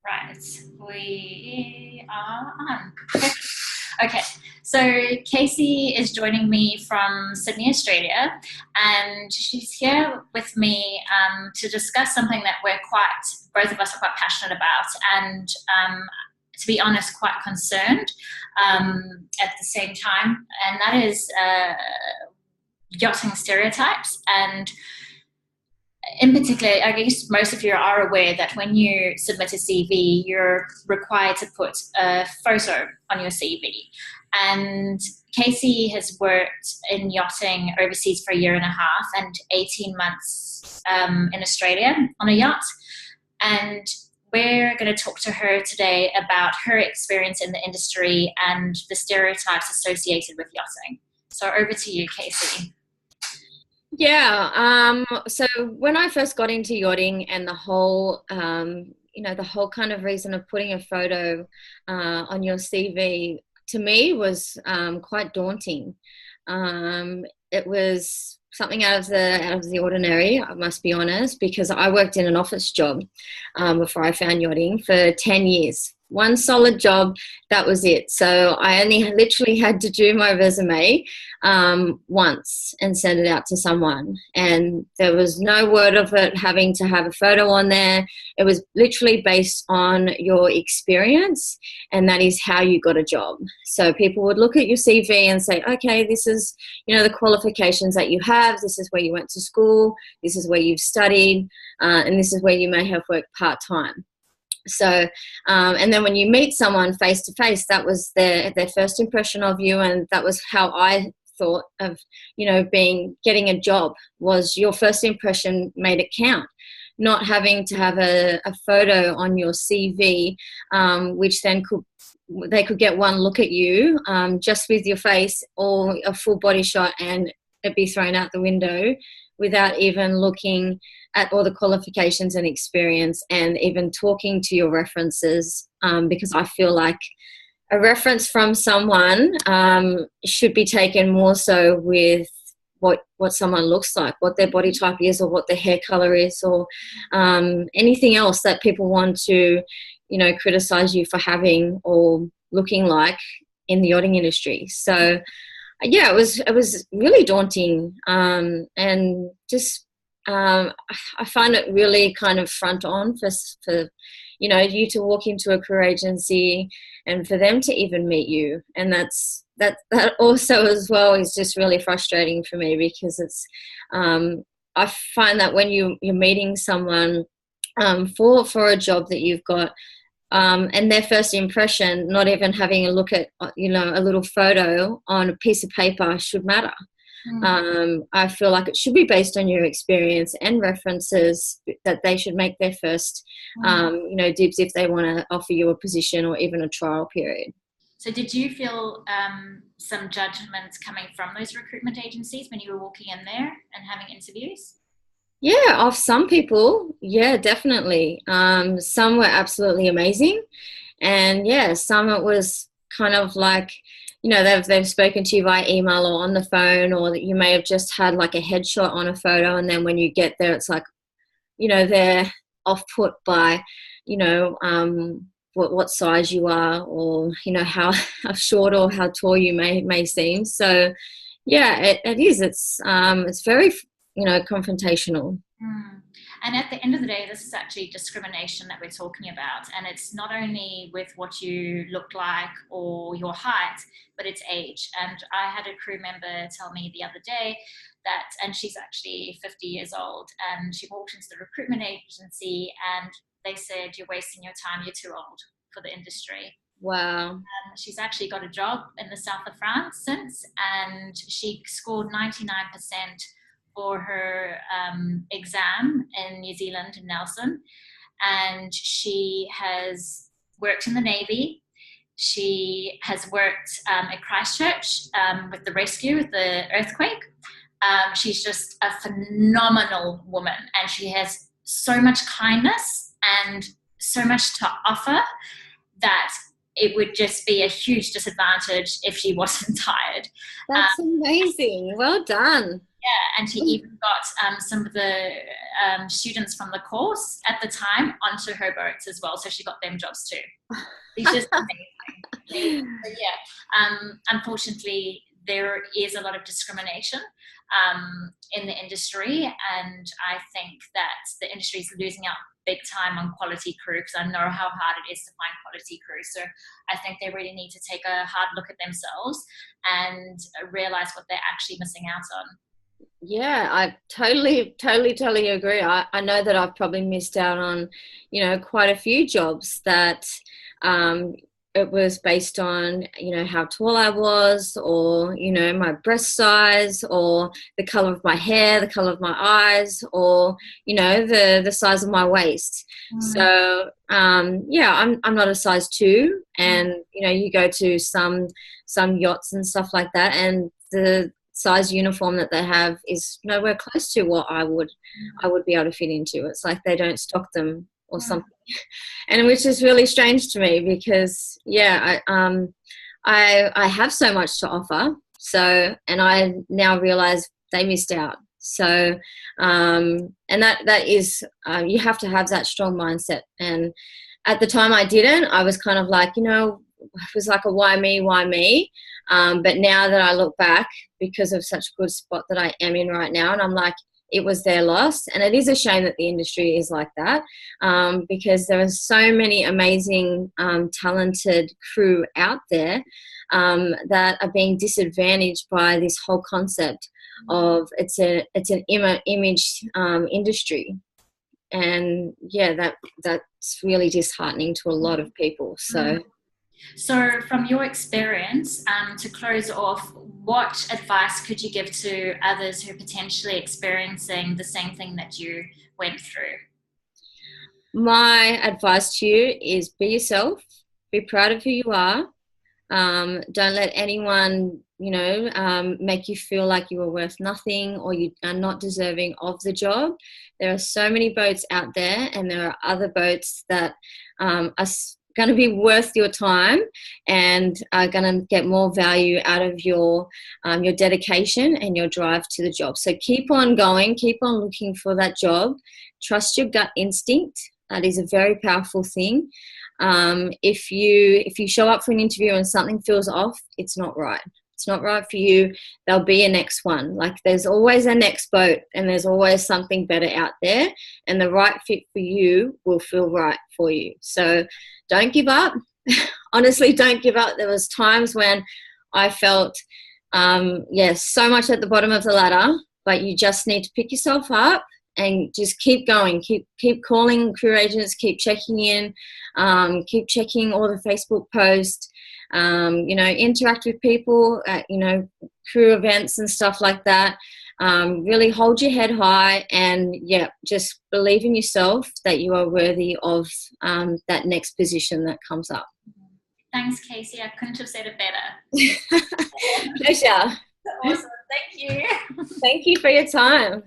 Right, we are on. Okay, so Kacee is joining me from Sydney, Australia, and she's here with me to discuss something that both of us are quite passionate about, and to be honest, quite concerned at the same time, and that is yachting stereotypes. And in particular, I guess most of you are aware that when you submit a CV, you're required to put a photo on your CV. And Kacee has worked in yachting overseas for a year and a half and 18 months in Australia on a yacht. And we're going to talk to her today about her experience in the industry and the stereotypes associated with yachting. So over to you, Kacee. Yeah. So when I first got into yachting and the whole, the whole kind of reason of putting a photo on your CV to me was quite daunting. It was something out of the ordinary, I must be honest, because I worked in an office job before I found yachting for 10 years. One solid job, that was it. So I only literally had to do my resume once and send it out to someone. And there was no word of it having to have a photo on there. It was literally based on your experience, and that is how you got a job. So people would look at your CV and say, okay, this is, the qualifications that you have. This is where you went to school. This is where you've studied. And this is where you may have worked part-time. So, and then when you meet someone face to face, that was their first impression of you, and that was how I thought of, getting a job. Was your first impression made it count? Not having to have a photo on your CV, which then they could get one look at you just with your face, or a full body shot, and it'd be thrown out the window without even looking at all the qualifications and experience, and even talking to your references, because I feel like a reference from someone should be taken more so with what someone looks like, what their body type is, or what their hair color is, or anything else that people want to, criticize you for having or looking like in the yachting industry. So yeah, it was really daunting, and just I find it really kind of front on for you to walk into a career agency and for them to even meet you, and that also as well is just really frustrating for me, because it's I find that when you're meeting someone for a job that you've got, and their first impression, not even having a look at a little photo on a piece of paper should matter. I feel like it should be based on your experience and references, that they should make their first, dibs if they want to offer you a position or even a trial period. So did you feel some judgments coming from those recruitment agencies when you were walking in there and having interviews? Yeah, of some people, yeah, definitely. Some were absolutely amazing, and yeah, some it was kind of like, they've spoken to you via email or on the phone, or that you may have just had like a headshot on a photo, and then when you get there, it's like, they're off put by, what size you are, or how short or how tall you may seem. So yeah, it is. It's very confrontational. And at the end of the day, this is actually discrimination that we're talking about. And it's not only with what you look like or your height, but it's age. And I had a crew member tell me the other day and she's actually 50 years old, and she walked into the recruitment agency and they said, "You're wasting your time, you're too old for the industry." Wow. She's actually got a job in the south of France since, and she scored 99% for her exam in New Zealand, in Nelson. And she has worked in the Navy. She has worked at Christchurch with the rescue, with the earthquake. She's just a phenomenal woman, and she has so much kindness and so much to offer that it would just be a huge disadvantage if she wasn't tired. That's amazing. Well done. Yeah, and she even got some of the students from the course at the time onto her boats as well, so she got them jobs too. It's just amazing. So yeah, unfortunately, there is a lot of discrimination in the industry, and I think that the industry is losing out big time on quality crew, because I know how hard it is to find quality crew. So I think they really need to take a hard look at themselves and realize what they're actually missing out on. Yeah, I totally agree. I know that I've probably missed out on, quite a few jobs that it was based on, how tall I was, or, my breast size, or the color of my hair, the color of my eyes, or, the size of my waist. So, yeah, I'm not a size 2, and, you go to some yachts and stuff like that, and the size uniform that they have is nowhere close to what I would be able to fit into. It's like they don't stock them or something, and which is really strange to me, because I have so much to offer. So, and I now realize they missed out. So, and that is you have to have that strong mindset. And at the time I didn't. I was kind of like, it was like a why me, why me. But now that I look back, because of such a good spot that I am in right now, and I'm like, it was their loss. And it is a shame that the industry is like that, because there are so many amazing, talented crew out there that are being disadvantaged by this whole concept of it's an image industry. And yeah, that's really disheartening to a lot of people. So from your experience, to close off, what advice could you give to others who are potentially experiencing the same thing that you went through? My advice to you is be yourself, be proud of who you are. Don't let anyone, make you feel like you are worth nothing, or you are not deserving of the job. There are so many boats out there, and there are other boats that are going to be worth your time and are going to get more value out of your dedication and your drive to the job. So keep on going, keep on looking for that job. Trust your gut instinct. That is a very powerful thing. If you show up for an interview and something feels off, it's not right. It's not right for you. There'll be a next one. Like, there's always a next boat, and there's always something better out there, and the right fit for you will feel right for you. So don't give up. Honestly, don't give up. There was times when I felt, so much at the bottom of the ladder, but you just need to pick yourself up and just keep going. Keep calling career agents, keep checking in, keep checking all the Facebook posts, interact with people at, crew events and stuff like that. Really hold your head high, and just believe in yourself that you are worthy of that next position that comes up. Thanks, Kacee. I couldn't have said it better. Pleasure. Awesome. Thank you. Thank you for your time.